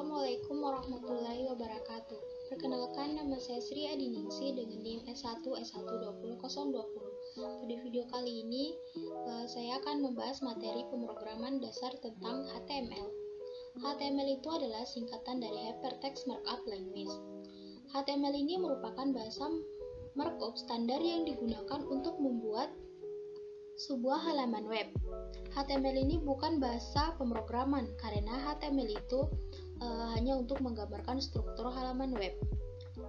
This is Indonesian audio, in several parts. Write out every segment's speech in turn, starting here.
Assalamualaikum warahmatullahi wabarakatuh. Perkenalkan, nama saya Sri Adiningsih dengan NIM S1S120.020. Pada video kali ini, saya akan membahas materi pemrograman dasar tentang HTML. HTML itu adalah singkatan dari Hypertext Markup Language. HTML ini merupakan bahasa markup standar yang digunakan untuk membuat sebuah halaman web. HTML ini bukan bahasa pemrograman karena HTML itu hanya untuk menggambarkan struktur halaman web.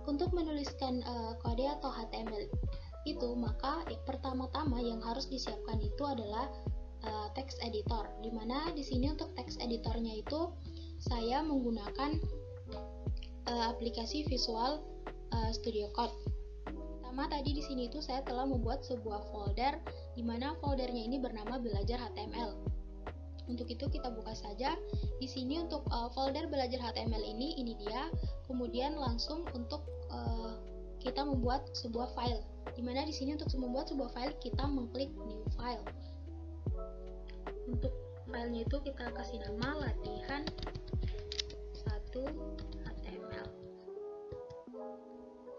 Untuk menuliskan kode atau HTML itu, maka pertama-tama yang harus disiapkan itu adalah text editor. Dimana di sini untuk text editornya itu saya menggunakan aplikasi Visual Studio Code. Pertama tadi di sini itu saya telah membuat sebuah folder di mana foldernya ini bernama belajar HTML. Untuk itu kita buka saja. Di sini untuk folder belajar HTML ini dia. Kemudian langsung untuk kita membuat sebuah file. Di mana di sini untuk membuat sebuah file kita mengklik new file. Untuk filenya itu kita kasih nama latihan 1 HTML.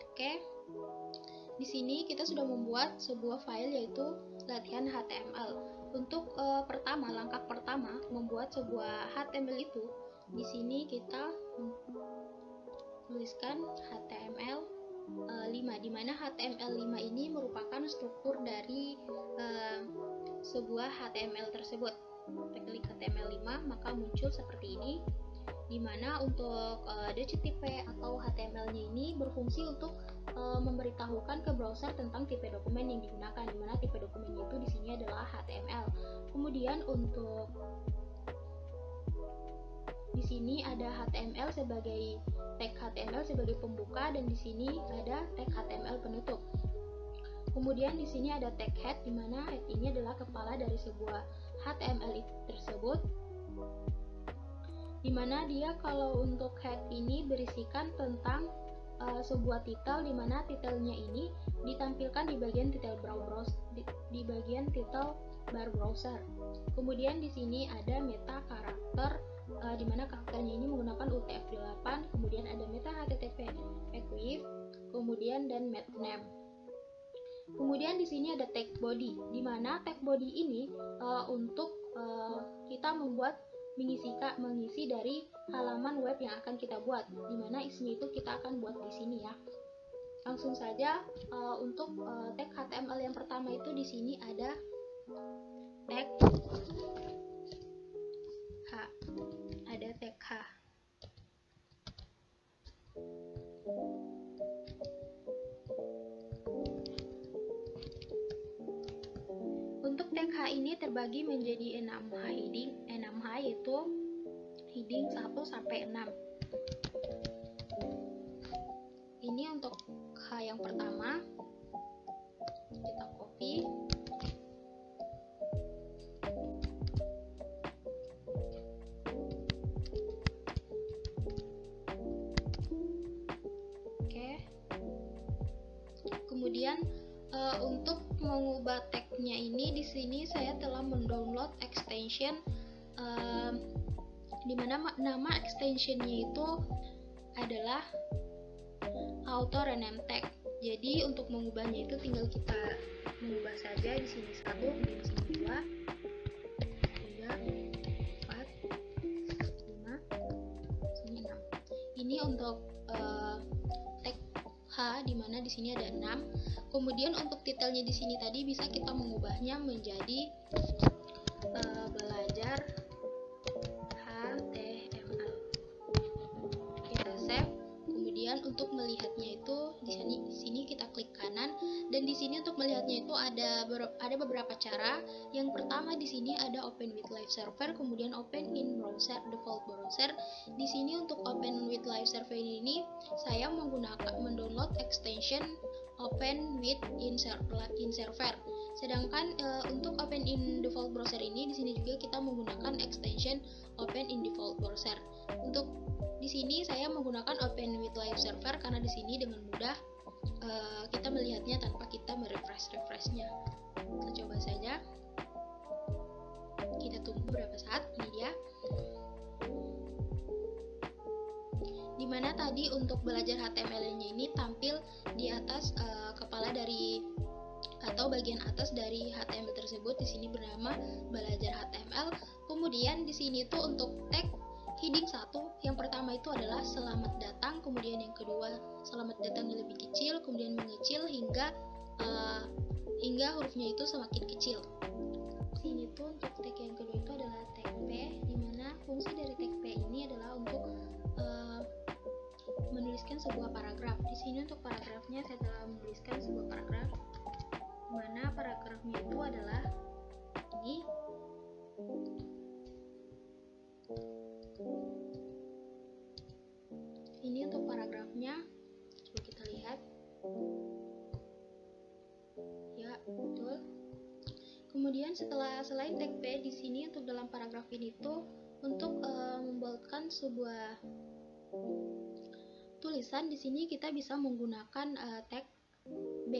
Oke. Di sini kita sudah membuat sebuah file yaitu latihan HTML. Untuk langkah pertama membuat sebuah HTML itu, di sini kita tuliskan HTML 5, di mana HTML 5 ini merupakan struktur dari sebuah HTML tersebut. Kita klik HTML 5, maka muncul seperti ini, di mana untuk DHTP atau HTML-nya ini berfungsi untuk memberitahukan ke browser tentang tipe dokumen yang digunakan, di mana tipe dokumennya itu di sini adalah HTML. Kemudian untuk di sini ada HTML sebagai tag HTML sebagai pembuka, dan di sini ada tag HTML penutup. Kemudian di sini ada tag head, di mana head ini adalah kepala dari sebuah HTML tersebut. Dimana dia kalau untuk head ini berisikan tentang sebuah titel, di mana titelnya ini ditampilkan di bagian titel bar browser. Kemudian di sini ada meta karakter, di mana karakternya ini menggunakan UTF-8, kemudian ada meta HTTP equif, kemudian dan met name. Kemudian di sini ada tag body, di mana tag body ini untuk kita mengisi dari halaman web yang akan kita buat, di mana isinya itu kita akan buat di sini ya. Langsung saja untuk tag HTML yang pertama itu di sini ada tag H, ada tag H. Untuk tag H ini terbagi menjadi 6 heading. 6H yaitu heading 1 sampai 6. Ini untuk H yang pertama. Kita copy. Oke. Kemudian untuk mengubah tagnya ini, di sini saya telah mendownload extension di mana nama extensionnya itu adalah auto rename tag. Jadi untuk mengubahnya itu tinggal kita mengubah saja. Di sini 1, di sini 2, 3, 4, 5, sini 6. Ini untuk tag H, di mana di sini ada 6. Kemudian untuk titelnya di sini tadi bisa kita mengubahnya menjadi belajar HTML. Kita save. Kemudian untuk melihatnya itu di sini kita klik kanan, dan di sini untuk melihatnya itu ada beberapa cara. Yang pertama di sini ada open with live server, kemudian open in browser default browser. Di sini untuk open with live server ini saya mendownload extension open with in server. Sedangkan untuk open in default browser ini di sini juga kita menggunakan extension open in default browser. Untuk di sini saya menggunakan open with live server karena di sini dengan mudah kita melihatnya tanpa kita merefreshnya. Kita coba saja. Kita tunggu beberapa saat. Ini dia. Jadi untuk belajar HTML-nya ini tampil di atas kepala dari atau bagian atas dari HTML tersebut. Di sini bernama belajar HTML. Kemudian di sini tuh untuk tag heading 1, yang pertama itu adalah selamat datang, kemudian yang kedua selamat datang yang lebih kecil, kemudian mengecil hingga hurufnya itu semakin kecil. Sini tuh untuk tag yang kedua itu adalah tag P, di mana fungsi dari tag P ini adalah untuk menuliskan sebuah paragraf. Di sini untuk paragrafnya saya telah menuliskan sebuah paragraf, di mana paragrafnya itu adalah ini. Ini untuk paragrafnya, coba kita lihat. Ya, betul. Kemudian selain tag P, di sini untuk dalam paragraf ini tuh untuk membuatkan sebuah tulisan, di sini kita bisa menggunakan tag B.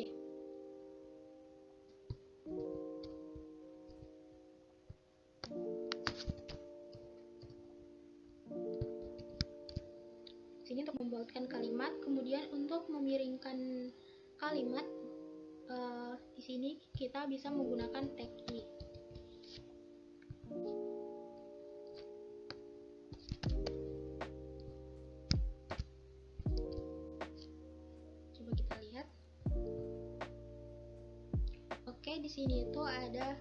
Sini untuk membuatkan kalimat, kemudian untuk memiringkan kalimat di sini kita bisa menggunakan tag I. Coba kita lihat. Oke, di sini itu ada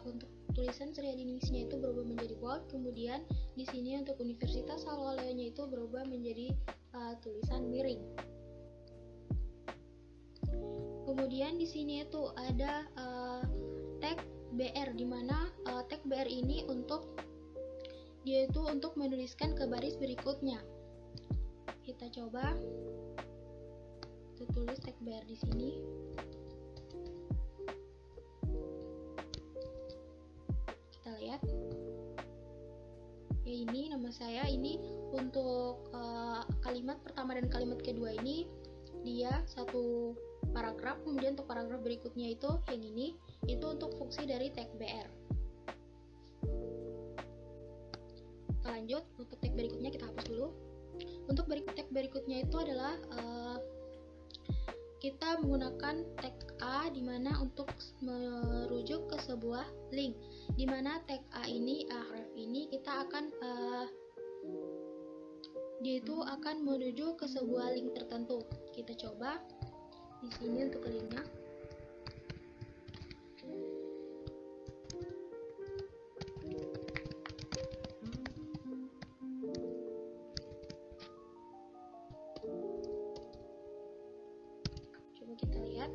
untuk tulisan Sri Adiningsihnya itu berubah menjadi bold, kemudian di sini untuk Universitas Salwaleo-nya itu berubah menjadi tulisan miring. Kemudian di sini itu ada tag BR, di mana tag BR ini dia itu untuk menuliskan ke baris berikutnya. Kita coba kita tulis tag BR di sini. Kita lihat. Ya, ini nama saya. Ini untuk kalimat pertama dan kalimat kedua ini dia satu paragraf, kemudian untuk paragraf berikutnya itu yang ini, itu untuk fungsi dari tag BR. Kita lanjut, untuk tag berikutnya kita hapus dulu. Untuk tag berikutnya itu adalah kita menggunakan tag A, dimana untuk merujuk ke sebuah link, dimana tag A ini, href ini kita akan dia itu akan menuju ke sebuah link tertentu. Kita coba di sini untuk linknya. Coba kita lihat.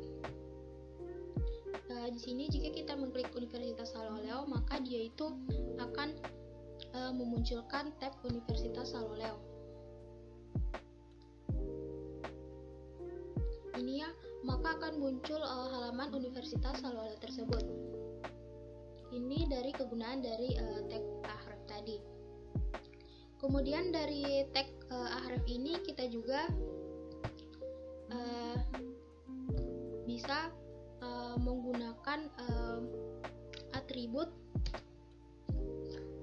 Di sini jika kita mengklik Universitas Salwaleo, maka dia itu akan memunculkan tab Universitas Salwaleo. Ini ya, maka akan muncul halaman Universitas Salwaleo tersebut. Ini dari kegunaan dari tag ahref tadi. Kemudian dari tag ahref ini kita juga bisa menggunakan atribut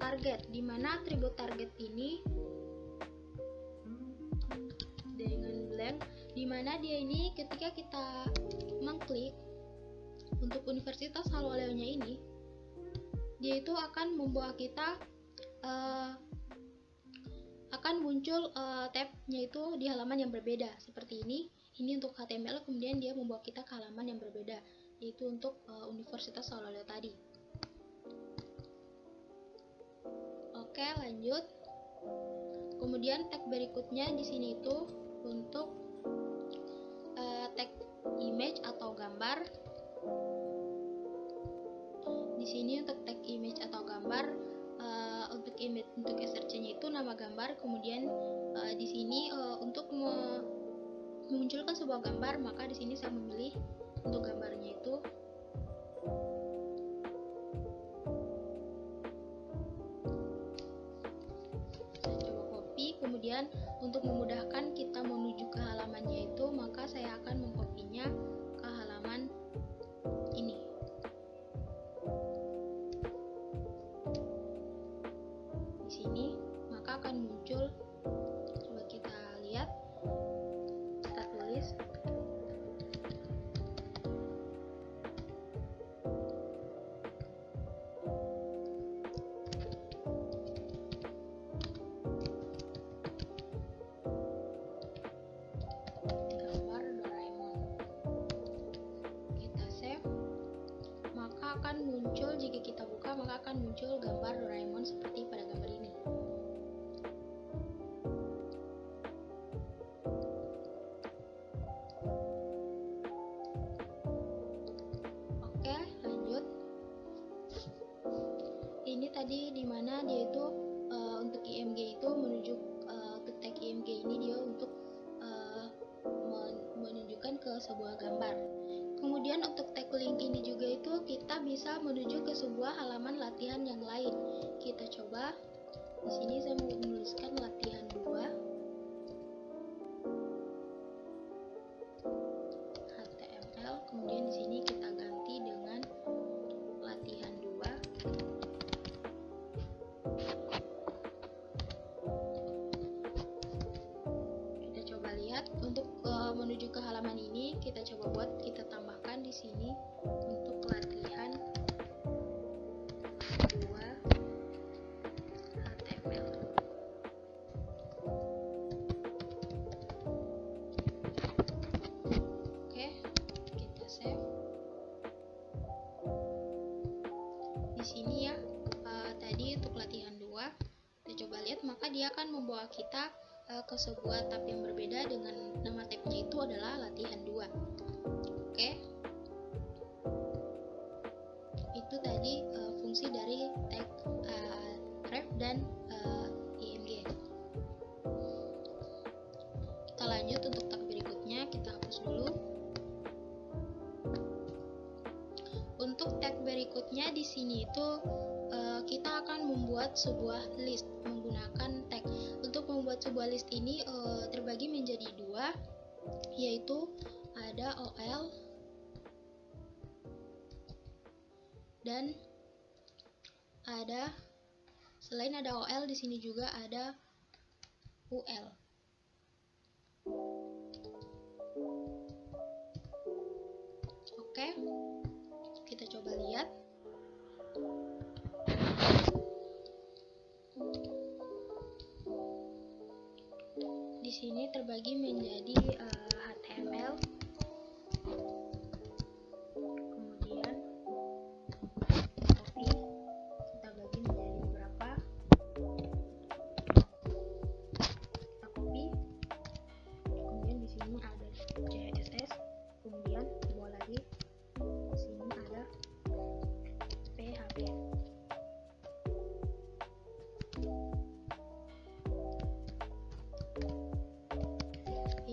target, di mana atribut target ini dengan blank, di mana dia ini ketika kita mengklik untuk Universitas Salwaleo-nya ini, dia itu akan membawa kita akan muncul tab-nya itu di halaman yang berbeda seperti ini. Ini untuk HTML, kemudian dia membawa kita ke halaman yang berbeda, yaitu untuk Universitas Salwaleo tadi. Oke, lanjut. Kemudian tag berikutnya di sini itu untuk tag image atau gambar. Di sini untuk tag image atau gambar, untuk SRC-nya itu nama gambar. Kemudian di sini untuk memunculkan sebuah gambar, maka di sini saya memilih untuk gambarnya itu saya coba copy. Kemudian untuk memudahkan kita menuju ke halamannya itu, maka saya akan mengkopinya ke halaman ini. Di sini maka akan muncul, coba kita lihat, maka akan muncul gambar Doraemon seperti pada gambar ini. Oke, lanjut. Ini tadi dimana dia itu untuk IMG itu menuju ke tag IMG ini dia untuk menunjukkan ke sebuah gambar. Kemudian untuk tag link ini juga itu kita bisa menuju ke sebuah halaman latihan yang lain. Kita coba. Di sini saya mau menuliskan latihan 2 HTML. Kemudian di sini kita ganti dengan latihan 2. Kita coba lihat untuk menuju ke halaman ini kita coba kita tambahkan di sini untuk latihan 2 HTML. Oke, kita save. Di sini ya, tadi untuk latihan 2 kita coba lihat, maka dia akan membawa kita ke sebuah tab yang berbeda dengan nama tabnya itu adalah latihan 2. Oke, itu tadi fungsi dari tag ref dan IMG. Kita lanjut untuk tag berikutnya, kita hapus dulu. Untuk tag berikutnya di sini itu kita akan membuat sebuah list menggunakan tag. Untuk membuat sebuah list ini terbagi menjadi 2, yaitu ada OL dan selain ada OL di sini juga ada UL. Oke, kita coba lihat. Di sini terbagi menjadi HTML, kemudian copy, kita bagi menjadi beberapa, kita copy, kemudian di sini ada CSS, kemudian di bawah lagi di sini ada PHP.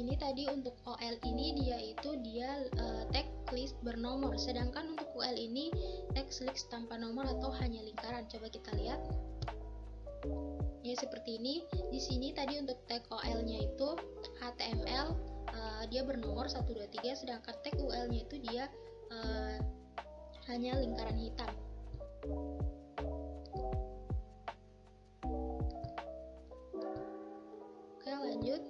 Ini tadi untuk OL ini dia tag list bernomor, sedangkan untuk UL ini tag list tanpa nomor atau hanya lingkaran. Coba kita lihat. Ya seperti ini. Di sini tadi untuk tag OL-nya itu HTML dia bernomor 1 2 3, sedangkan tag UL-nya itu dia hanya lingkaran hitam. Oke, lanjut.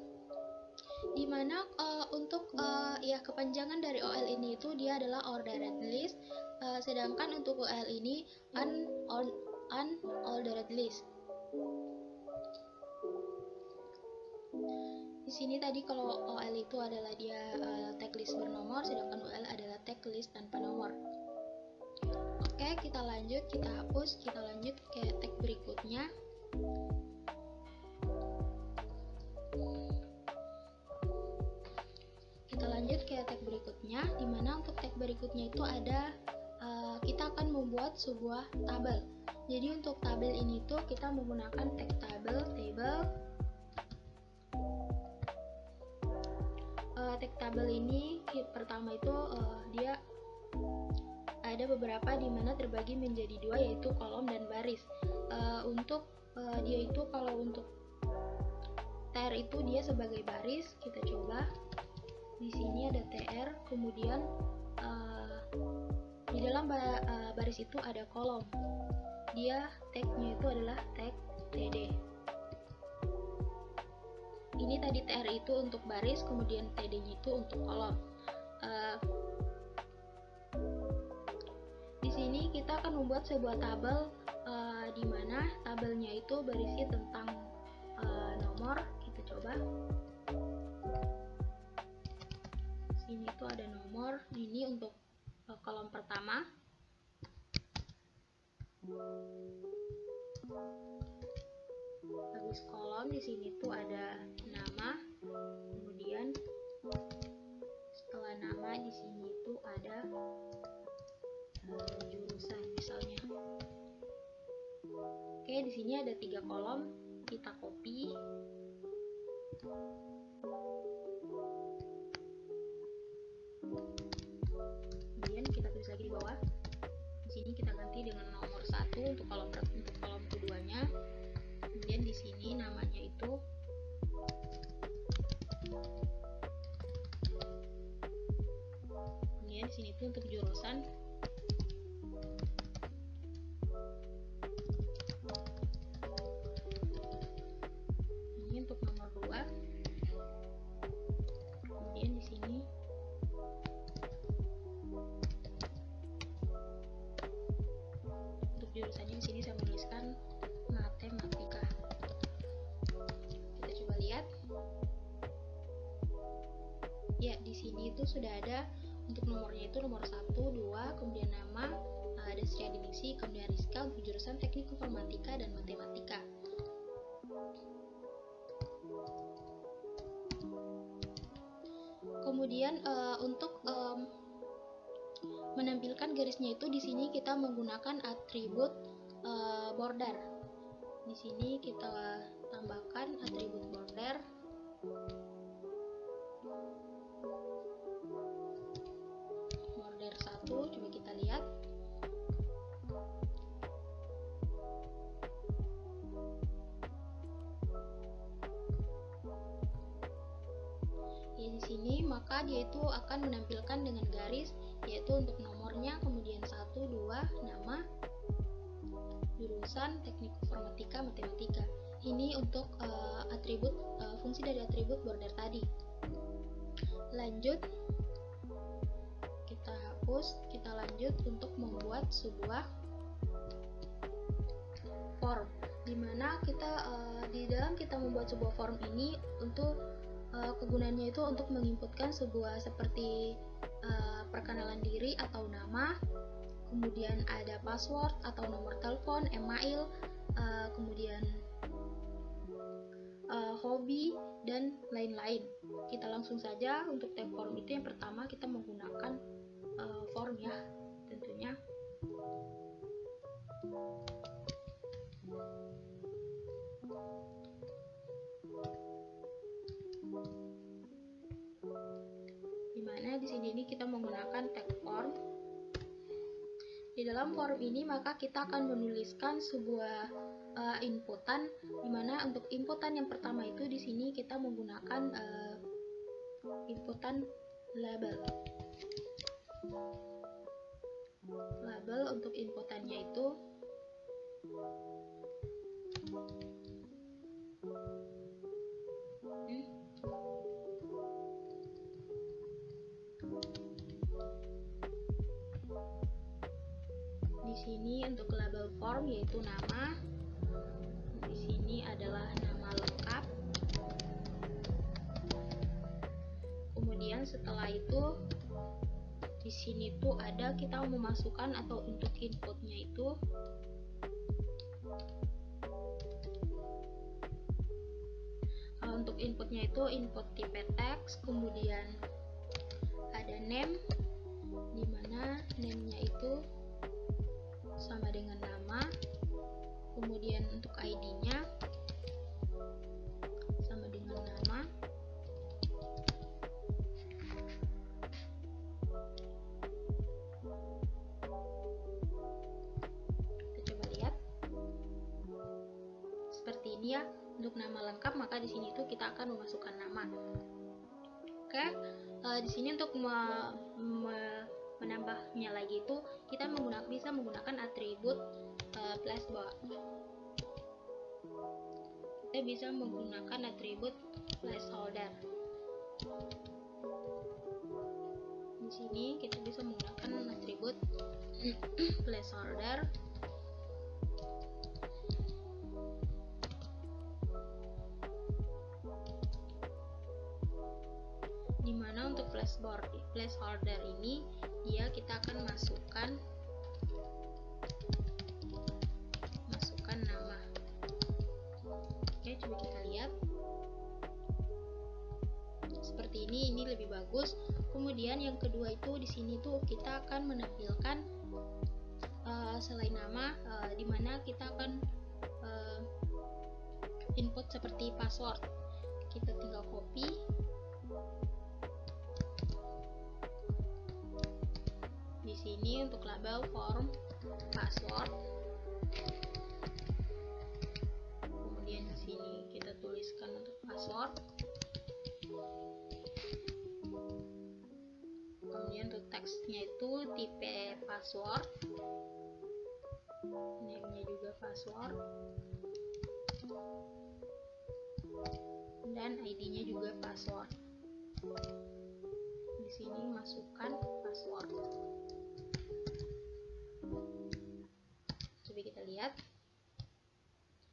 Dimana untuk kepanjangan dari OL ini itu dia adalah ordered list, sedangkan untuk UL ini unordered list. Di sini tadi kalau OL itu adalah dia tag list bernomor, sedangkan UL adalah tag list tanpa nomor. Oke, kita lanjut, kita hapus, kita lanjut ke tag berikutnya. Kita lanjut ke tag berikutnya, dimana untuk tag berikutnya itu ada kita akan membuat sebuah tabel. Jadi untuk tabel ini tuh kita menggunakan tag table. Tag tabel ini pertama itu dia ada beberapa dimana terbagi menjadi 2, yaitu kolom dan baris. Untuk dia itu kalau untuk tr itu dia sebagai baris, kita coba. Di sini ada tr, kemudian di dalam baris itu ada kolom. Dia tagnya itu adalah tag td. Ini tadi tr itu untuk baris, kemudian td-nya itu untuk kolom. Di sini kita akan membuat sebuah tabel di mana tabelnya itu berisi tentang nomor. Kita coba. Sini itu ada nomor. Ini untuk kolom pertama. Habis kolom di sini tuh ada nama, kemudian setelah nama di sini tuh ada jurusan misalnya. Oke, di sini ada 3 kolom, kita copy. Kemudian kita tulis lagi di bawah. Di sini kita ganti dengan nomor 1 untuk kolom keduanya. Kemudian di sini namanya itu kemudian di sini tuh untuk jurusan. Ini untuk nomor 2. Kemudian di sini untuk jurusannya di sini saya menuliskan matematika. Kita coba lihat. Ya, di sini itu sudah ada untuk nomornya itu nomor 1, 2, kemudian nama, ada Sri Adiningsih, kemudian Rizka untuk jurusan Teknik Informatika dan Matematika. Kemudian untuk menampilkan garisnya itu di sini kita menggunakan atribut border. Di sini kita tambahkan atribut border. Border 1, coba kita lihat. Ya, di sini maka dia itu akan menampilkan dengan garis, yaitu untuk nomornya, kemudian 1, 2, nama, jurusan Teknik Informatika Matematika. Ini untuk atribut fungsi dari atribut border tadi. Lanjut, kita hapus, kita lanjut untuk membuat sebuah form, dimana kita di dalam kita membuat sebuah form ini untuk kegunaannya itu untuk menginputkan sebuah seperti perkenalan diri atau nama, kemudian ada password atau nomor telepon, email, kemudian hobi, dan lain-lain. Kita langsung saja untuk tab form itu yang pertama kita menggunakan form ya, tentunya. Dimana di sini ini kita menggunakan tag form. Di dalam form ini maka kita akan menuliskan sebuah inputan, dimana untuk inputan yang pertama itu di sini kita menggunakan inputan label. Label untuk inputannya itu di sini untuk label form yaitu nama. Di sini adalah nama lengkap. Kemudian setelah itu di sini tuh ada kita memasukkan atau untuk inputnya itu input tipe teks, kemudian ada name, dimana name-nya itu sama dengan nama, kemudian untuk ID-nya sama dengan nama, kita coba lihat seperti ini ya. Untuk nama lengkap maka di sini tuh kita akan memasukkan nama. Oke, di sini untuk menambahnya lagi itu kita bisa menggunakan atribut placeholder. Kita bisa menggunakan atribut placeholder. Di sini kita bisa menggunakan atribut placeholder. Dimana untuk placeholder ini dia kita akan masukkan seperti ini lebih bagus. Kemudian yang kedua itu di sini tuh kita akan menampilkan selain nama, dimana kita akan input seperti password. Kita tinggal copy. Di sini untuk label form password. Kemudian di sini kita tuliskan untuk password. Kemudian untuk teksnya itu tipe password. Name-nya juga password. Dan ID-nya juga password. Di sini masukkan password. Coba kita lihat.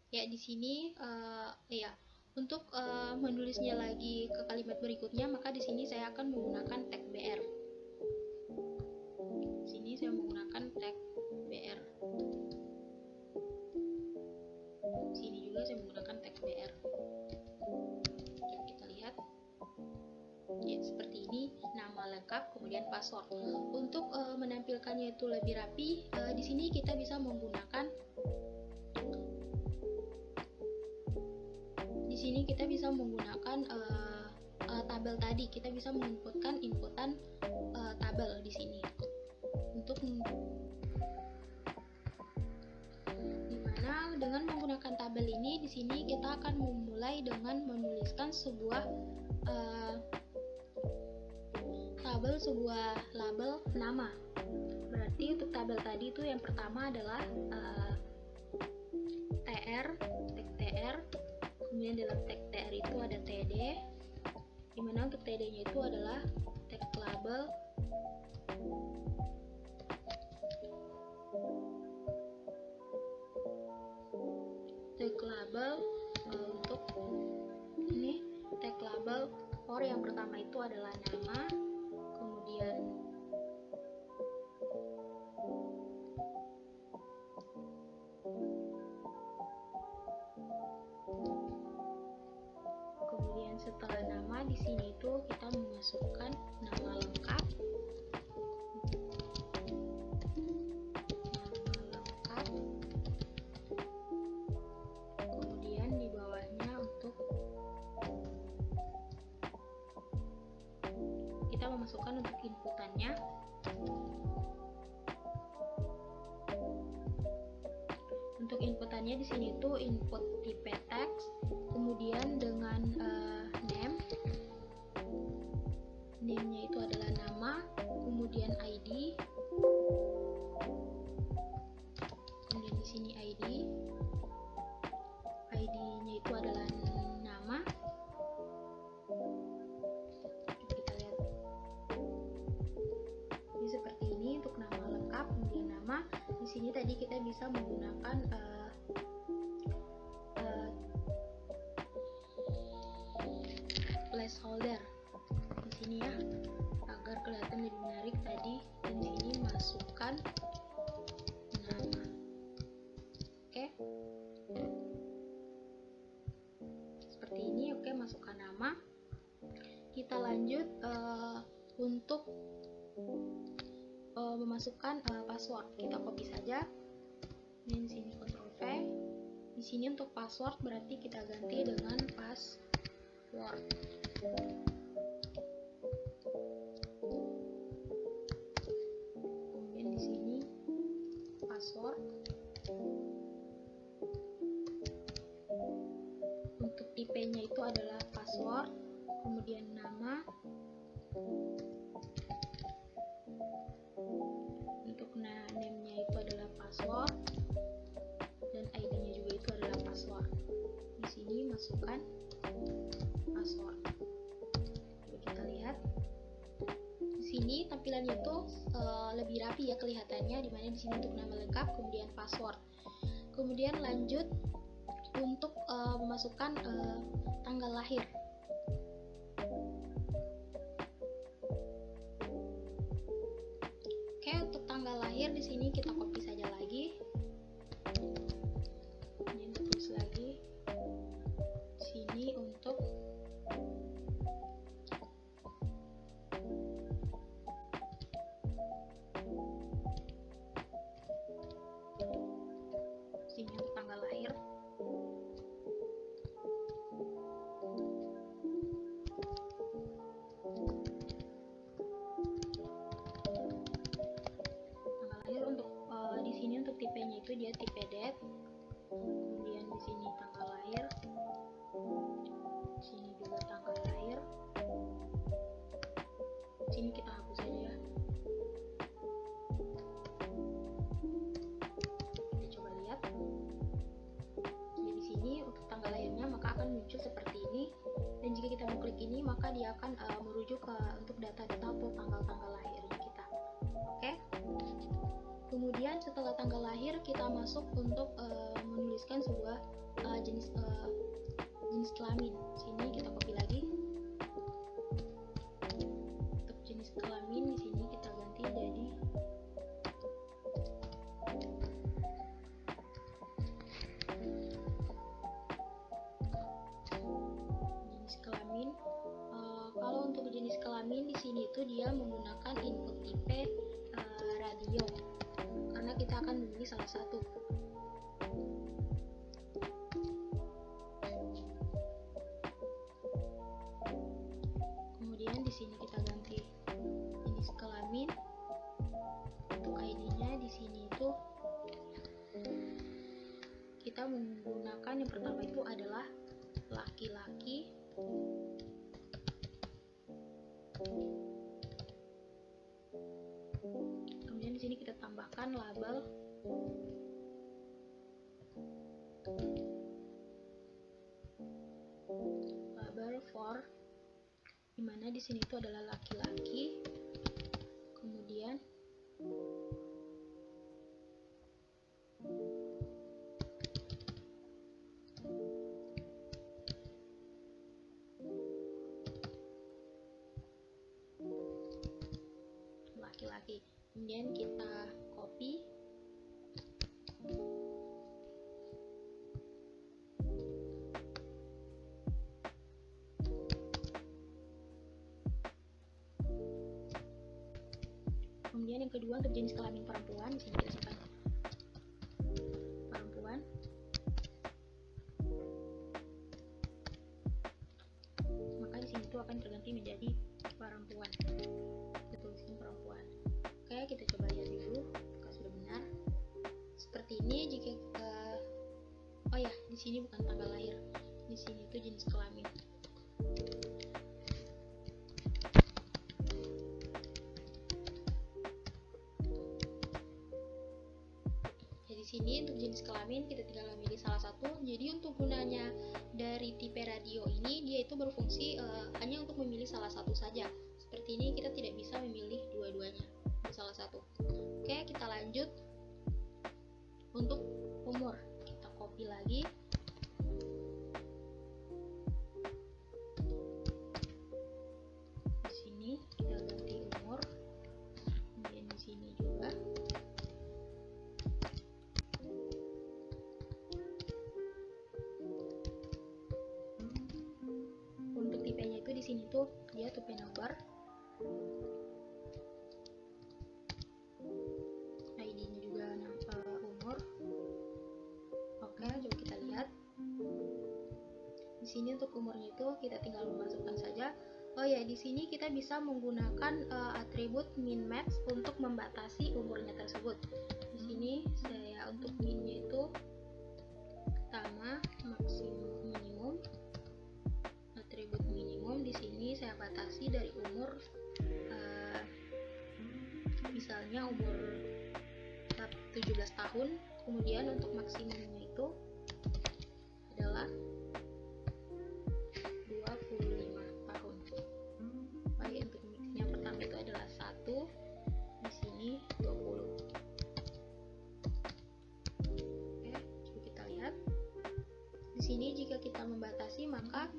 Ya, di sini untuk menulisnya lagi ke kalimat berikutnya, maka di sini saya akan menggunakan tag BR. Di sini saya menggunakan tag BR. Di sini juga saya menggunakan tag BR. Coba kita lihat. Ya, seperti ini, nama lengkap, kemudian password. Untuk menampilkannya itu lebih rapi, di sini kita bisa menggunakan tabel tadi. Kita bisa menginputkan tabel di sini. Untuk dimana dengan menggunakan tabel ini, di sini kita akan memulai dengan menuliskan sebuah label nama. Berarti untuk tabel tadi itu yang pertama adalah tag tr, kemudian dalam tag tr itu ada td, dimana untuk td nya itu adalah tag label, untuk ini tag label for yang pertama itu adalah nama, kemudian setelah nama di sini itu kita memasukkan nama lengkap, kemudian di bawahnya untuk kita memasukkan untuk inputannya. Untuk inputannya di sini tuh input tipe teks, kemudian dengan name-nya itu adalah nama, kemudian ID, kemudian di sini ID-nya itu adalah nama. Kita lihat. Jadi seperti ini untuk nama lengkap, kemudian nama. Di sini tadi kita bisa menggunakan placeholder di sini ya, agar kelihatan lebih menarik tadi. Dan di sini masukkan nama. Oke. Seperti ini, oke, masukkan nama. Kita lanjut untuk memasukkan password. Kita copy saja. Ini di sini Ctrl V. Di sini untuk password berarti kita ganti dengan password. Kemudian di sini password. Untuk tipenya itu adalah password, kemudian nama. Untuk name-nya itu adalah password, dan ID-nya juga itu adalah password. Di sini masukkan password. Coba kita lihat. Di sini tampilannya itu lebih rapi ya kelihatannya, dimana di sini untuk nama lengkap, kemudian password. Kemudian lanjut untuk memasukkan tanggal lahir. Oke, untuk tanggal lahir di sini kita copy saja lagi. Ini tulis lagi. Di sini untuk Sini untuk tanggal lahir. Tanggal lahir untuk di sini untuk tipenya itu dia tipe det. Kemudian di sini tanggal lahir. Sini juga tanggal lahir. Sini kita hapus saja ya. Kita coba lihat. Jadi di sini untuk tanggal lahirnya maka akan muncul seperti ini. Dan jika kita mengklik ini maka dia akan merujuk ke untuk data-data atau tanggal-tanggal lahirnya kita. Oke. Kemudian setelah tanggal lahir kita masuk untuk menuliskan sebuah jenis kelamin. Sini kita copy lagi. Untuk jenis kelamin di sini kita ganti jadi jenis kelamin. Kalau untuk jenis kelamin di sini itu dia menggunakan input tipe radio, karena kita akan memilih salah satu. Kemudian di sini kita ganti jenis kelamin. Untuk ID-nya di sini itu kita menggunakan yang pertama itu adalah laki-laki. Kemudian di sini kita tambahkan label for, dimana di sini itu adalah laki-laki. Kemudian laki-laki. Kemudian kita copy. Kemudian yang kedua untuk jenis kelamin perempuan, di sini kita simpan perempuan. Maka di sini itu akan terganti menjadi perempuan. Kita tuliskan perempuan. Oke, kita coba lihat dulu apakah sudah benar. Seperti ini jika kita, oh ya, di sini bukan tanggal lahir. Di sini itu jenis kelamin. Sini untuk jenis kelamin kita tinggal memilih salah satu. Jadi untuk gunanya dari tipe radio ini dia itu berfungsi hanya untuk memilih salah satu saja. Seperti ini kita tidak bisa memilih dua-duanya, salah satu. Oke, kita lanjut. Untuk umur kita copy lagi. Di sini kita ganti umur. Kemudian di sini juga. Di sini tuh dia tipe number, ID-nya juga umur. Oke, coba kita lihat. Di sini untuk umurnya itu kita tinggal memasukkan saja. Oh ya, di sini kita bisa menggunakan atribut min max untuk membatasi umurnya tersebut. Di sini saya untuk minnya itu pertama maksimum minimum. Atribut minimum di sini saya batasi dari umur misalnya umur 17 tahun. Kemudian untuk maksimumnya itu adalah 25 tahun. Baik, untuk yang pertama itu adalah 1, di sini 20. Oke, coba kita lihat. Di sini jika kita membatasi maka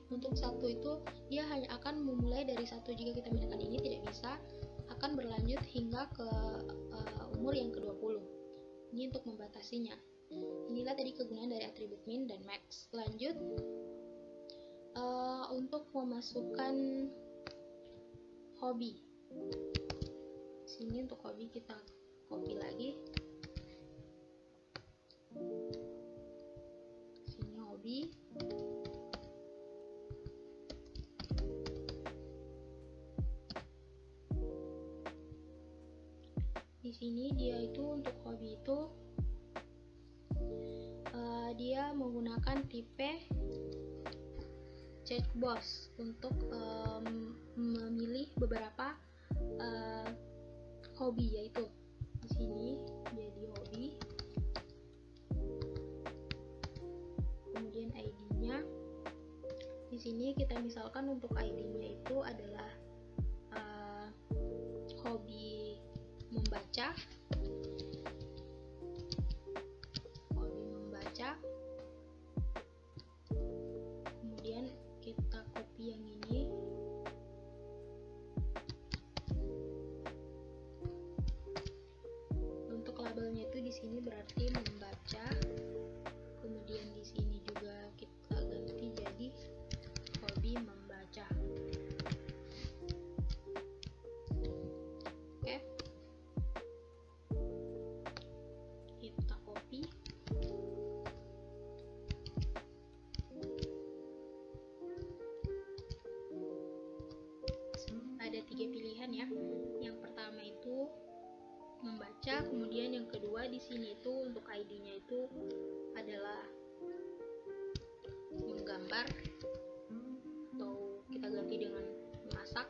untuk satu itu dia hanya akan memulai dari 1. Jika kita menggunakan ini tidak bisa, akan berlanjut hingga ke umur yang ke-20. Ini untuk membatasinya. Inilah tadi kegunaan dari atribut min dan max. Lanjut untuk memasukkan hobi. Sini untuk hobi kita copy lagi. Di sini dia itu untuk hobi itu dia menggunakan tipe checkbox untuk memilih beberapa hobi, yaitu di sini jadi hobi, kemudian ID-nya. Di sini kita misalkan untuk ID-nya itu adalah hobi membaca, kemudian kita copy yang ini. Untuk labelnya itu di sini berarti membaca, kemudian di sini juga kita ganti jadi hobi membaca. Oke, kita copy. Ada 3 pilihan ya. Yang pertama itu membaca, kemudian yang kedua di sini itu untuk ID-nya itu adalah menggambar, atau kita ganti dengan memasak.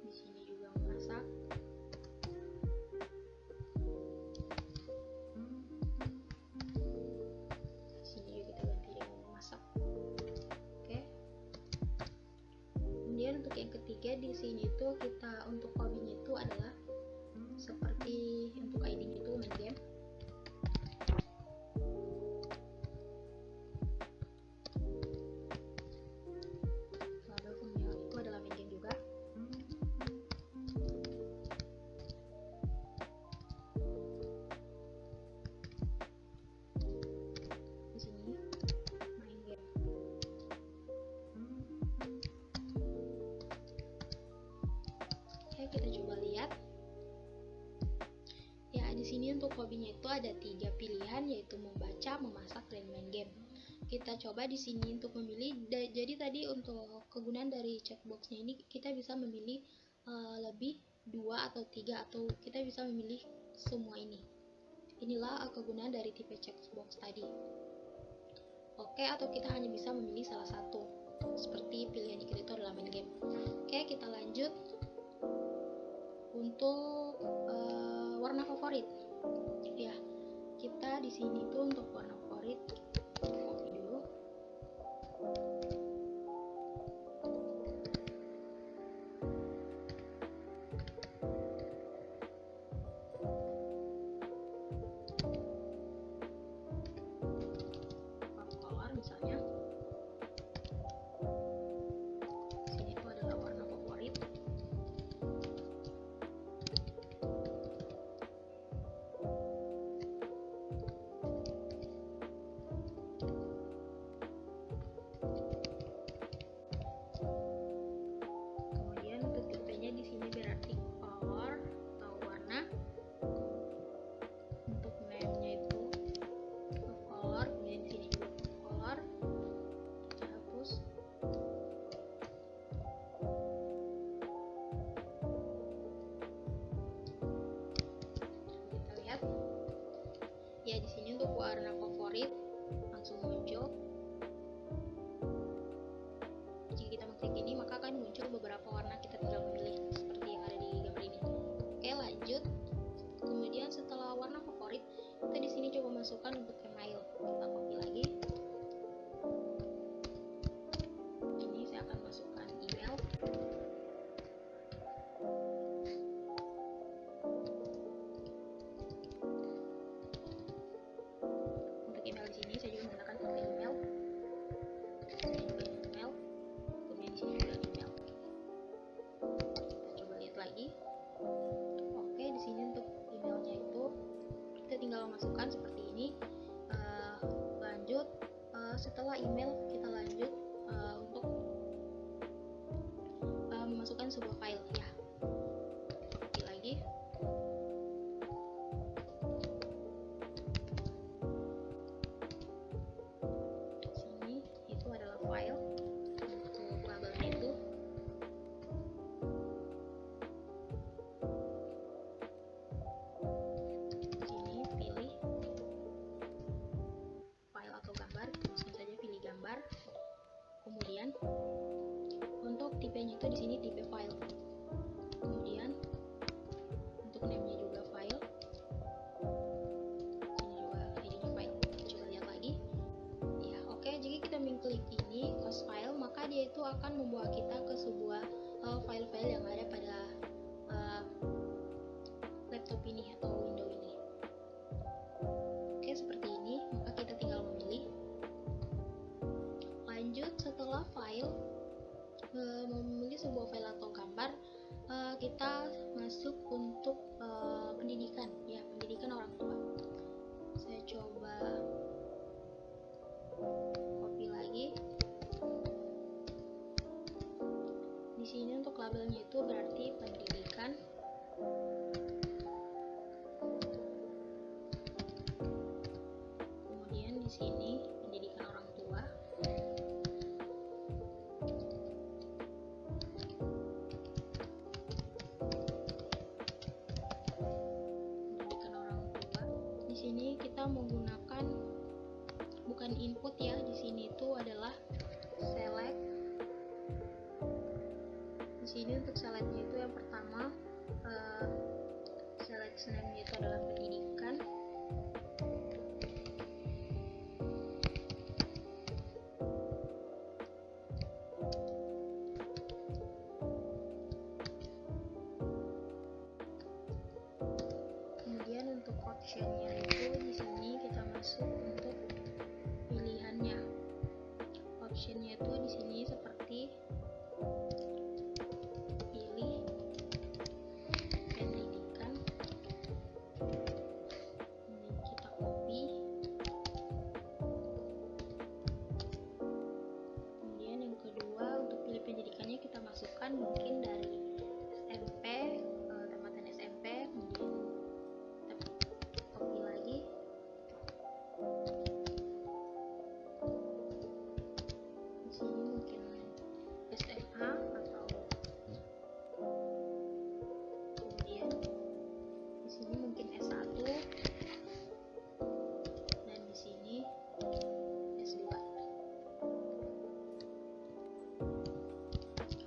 Di sini juga memasak. Di sini juga kita ganti dengan memasak. Oke. Kemudian untuk yang ketiga di sini itu kita untuk hobinya itu adalah seperti untuk ID-nya itu main game. Labelnya itu adalah main game juga. Di sini main game. Oke, kita coba lihat. Ya, di sini untuk hobinya itu ada 3 pilihan, yaitu membaca, memasak, dan main game. Kita coba di sini untuk memilih. Jadi tadi untuk kegunaan dari checkboxnya ini kita bisa memilih lebih 2 atau 3, atau kita bisa memilih semua ini. Inilah kegunaan dari tipe checkbox tadi. Oke, atau kita hanya bisa memilih salah satu, seperti pilihan kita itu adalah main game. Oke, kita lanjut. Untuk warna favorit, ya, kita di sini tuh untuk warna favorit copy dulu. Color misalnya. Sini itu adalah warna favorit. Kemudian untuk tipenya di sini berarti color atau warna. Untuk name-nya itu color, kemudian di sini juga color. Kita hapus. Kita lihat. Ya, di sini untuk warna favorit langsung muncul. Jika kita mengklik ini, maka akan muncul beberapa warna, kita tinggal memilih seperti yang ada di gambar ini. Oke, lanjut. Kemudian setelah warna favorit, kita di sini coba masukkan untuk email. Kita copy lagi. Ini saya akan masukkan email. Untuk email di sini saya juga menggunakan template email. Ini juga email. Kemudian di sini juga email. Kita coba lihat lagi. Oke, di sini untuk emailnya itu kita tinggal masukkan seperti ini. Lanjut, setelah email kita lanjut untuk memasukkan sebuah file ya. Copy lagi. Sini itu adalah file untuk labelnya itu. sini pendidikan orang tua. Pendidikan orang tua. Di sini kita menggunakan bukan input ya, di sini itu adalah select. Di sini untuk selectnya itu yang pertama selection name-nya itu adalah pendidikan. Kemudian untuk option-nya itu di sini kita masuk untuk pilihannya. Option-nya itu di sini seperti pilih pendidikan. Ini kita copy. Kemudian yang kedua untuk pilih pendidikannya kita masukkan mungkin dari SMP, tamatan SMP, kemudian copy lagi. Di sini mungkin SMA atau kemudian di sini mungkin S1 dan di sini S2.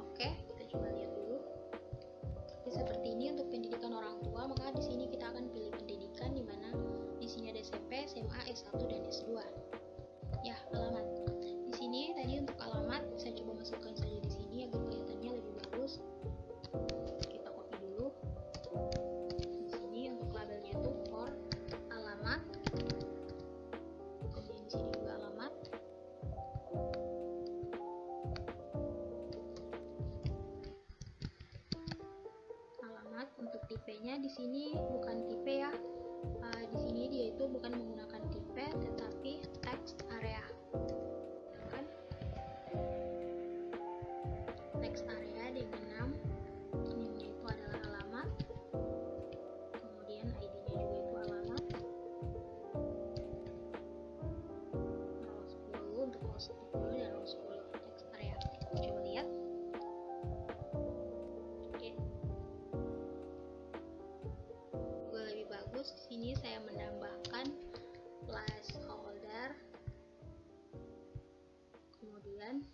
Oke, kita coba lihat dulu. Oke, seperti ini untuk pendidikan orang tua, maka di sini kita akan pilih pendidikan di mana di sini ada SMP, SMA, S1 dan S2. Ya, alamat. Di sini tadi untuk alamat saya coba masukkan saja di sini agar kelihatannya lebih bagus. Kita copy dulu. Di sini untuk labelnya itu for alamat. Kemudian di sini juga alamat. Alamat untuk tipenya di sini bukan tipe ya. Di sini dia itu bukan menggunakan tipe tetapi text area. Kan? Text area dengan name-nya itu adalah alamat. Kemudian ID-nya juga itu alamat. Row 10 untuk row 10 dan row 10 text area. Coba lihat. Oke. Juga lebih bagus di sini saya menambahkan placeholder. Kemudian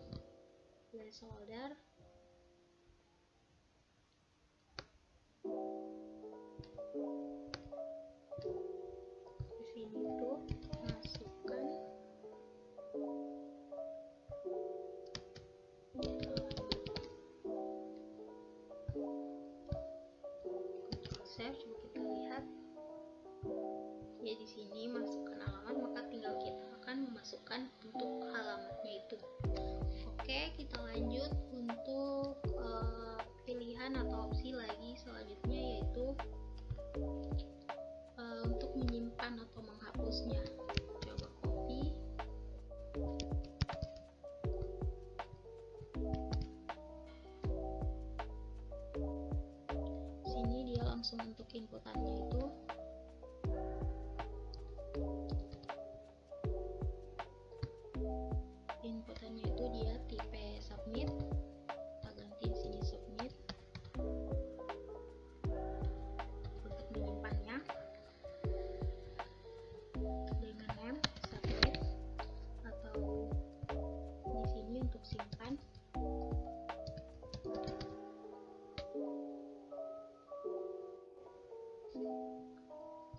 placeholder. Di sini tuh masukkan Ctrl save, coba kita lihat. Ya, di sini masukkan alamat, maka tinggal kita akan memasukkan untuk alamatnya itu. Oke, kita lanjut untuk pilihan atau opsi lagi selanjutnya, yaitu untuk menyimpan atau menghapusnya. Coba copy. Sini dia langsung untuk inputannya itu. Inputannya itu dia tipe submit. Kita ganti di sini submit. Untuk menyimpannya dengan name submit, atau di sini untuk simpan.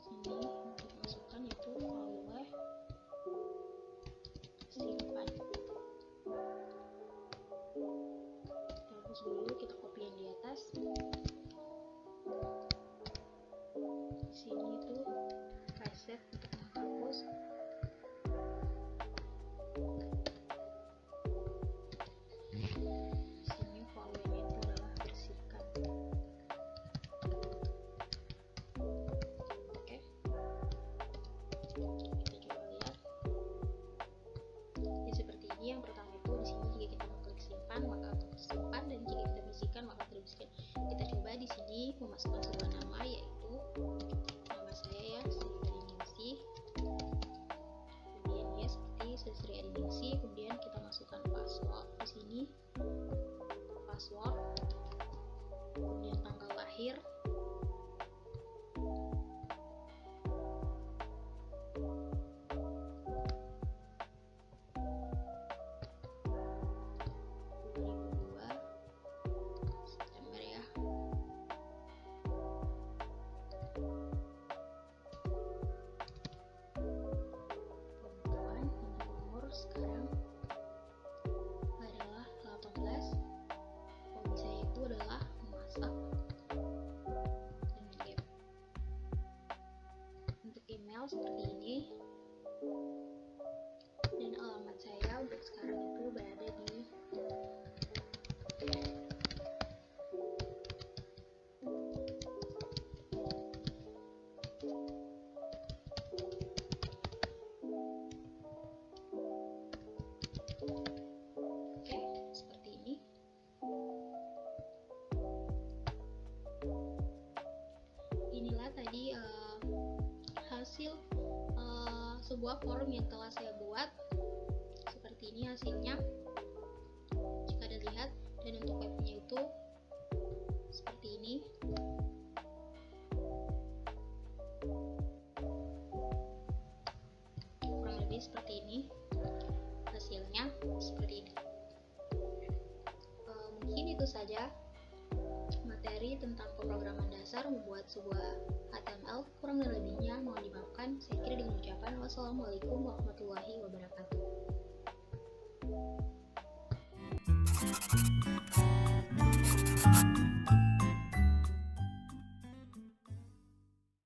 Sini untuk masukkan itu follower simpan. Kita hapus dulu, kita copy yang di atas. Di sini itu reset untuk menghapus. Di sini followernya itu adalah bersihkan. Oke, kita coba lihat. Ya, seperti ini. Yang pertama itu di sini jika kita mengklik simpan maka akan tersimpan, dan jika kita bersihkan maka terbersihkan. Kita coba di sini memasukkan sebuah nama, yaitu nama saya ya, Sri Adiningsih. email seperti ini, dan alamat saya untuk sekarang itu berada di seperti ini. Inilah tadi hasil sebuah form yang telah saya buat. Seperti ini hasilnya jika dilihat, dan untuk webnya itu seperti ini. Kurang lebih seperti ini hasilnya, seperti ini. Mungkin itu saja materi tentang pemrograman dasar membuat sebuah HTML. Kurang dan lebihnya mohon dimaafkan. Saya kira dengan ucapan wassalamualaikum warahmatullahi wabarakatuh.